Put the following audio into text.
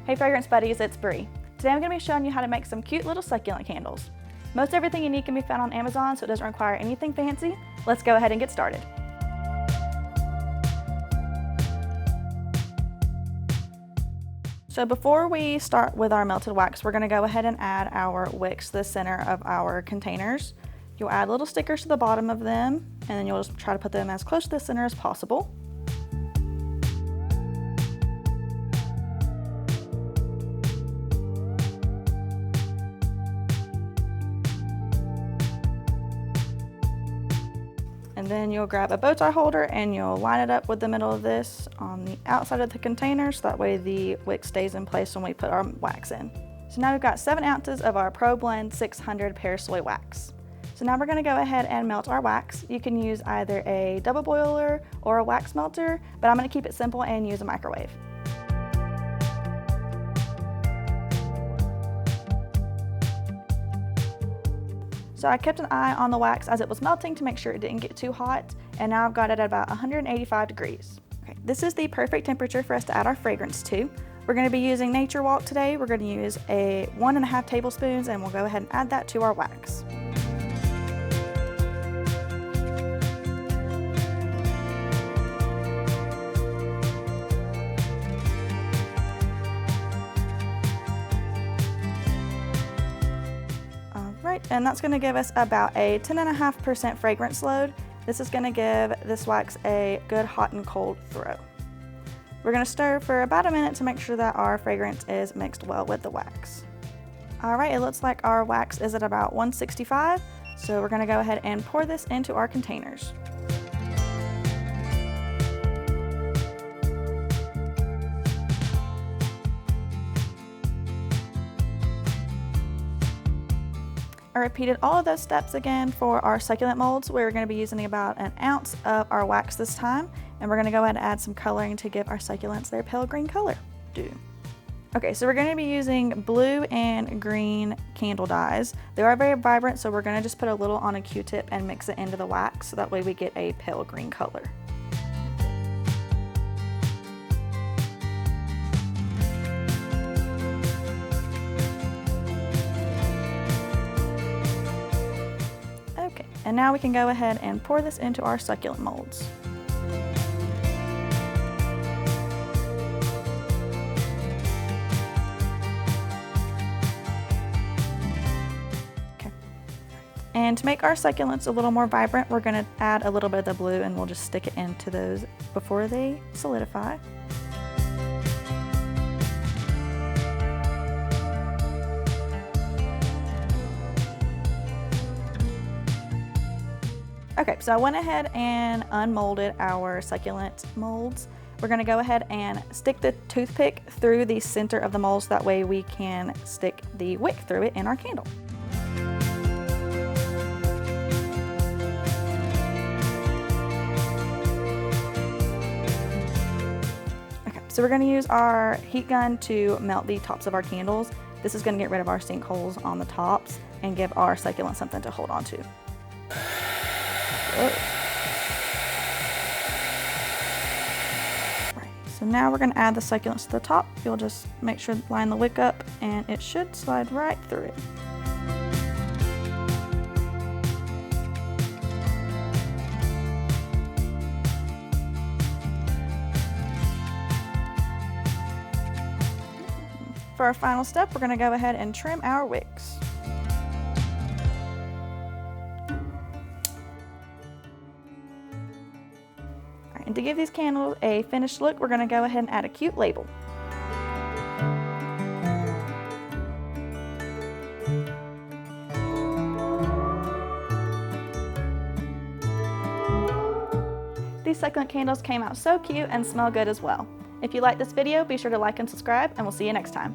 Hey fragrance buddies, it's Bree. Today I'm going to be showing you how to make some cute little succulent candles. Most everything you need can be found on Amazon, so it doesn't require anything fancy. Let's go ahead and get started. So before we start with our melted wax, we're going to go ahead and add our wicks to the center of our containers. You'll add little stickers to the bottom of them, and then you'll just try to put them as close to the center as possible. And then you'll grab a bow tie holder and you'll line it up with the middle of this on the outside of the container, so that way the wick stays in place when we put our wax in. So now we've got 7 ounces of our Pro Blend 600 pear soy wax. So now we're going to go ahead and melt our wax. You can use either a double boiler or a wax melter, but I'm going to keep it simple and use a microwave. So I kept an eye on the wax as it was melting to make sure it didn't get too hot, and now I've got it at about 185 degrees. Okay, this is the perfect temperature for us to add our fragrance to. We're going to be using Nature Walk today. We're going to use 1.5 tablespoons, and we'll go ahead and add that to our wax. And that's going to give us about a 10.5% fragrance load. This is going to give this wax a good hot and cold throw. We're going to stir for about a minute to make sure that our fragrance is mixed well with the wax. Alright, it looks like our wax is at about 165, so we're going to go ahead and pour this into our containers. I repeated all of those steps again for our succulent molds. We're going to be using about 1 ounce of our wax this time, and we're going to go ahead and add some coloring to give our succulents their pale green color. Okay, so we're going to be using blue and green candle dyes. They are very vibrant, so we're going to just put a little on a Q-tip and mix it into the wax, so that way we get a pale green color. And now we can go ahead and pour this into our succulent molds. Okay. And to make our succulents a little more vibrant, we're going to add a little bit of the blue, and we'll just stick it into those before they solidify. Okay, so I went ahead and unmolded our succulent molds. We're going to go ahead and stick the toothpick through the center of the molds, that way we can stick the wick through it in our candle. Okay, so we're going to use our heat gun to melt the tops of our candles. This is going to get rid of our sinkholes on the tops and give our succulent something to hold on to. Right, so now we're going to add the succulents to the top. You'll just make sure to line the wick up, and it should slide right through it. For our final step, we're going to go ahead and trim our wicks. And to give these candles a finished look, we're going to go ahead and add a cute label. These succulent candles came out so cute and smell good as well. If you like this video, be sure to like and subscribe, and we'll see you next time.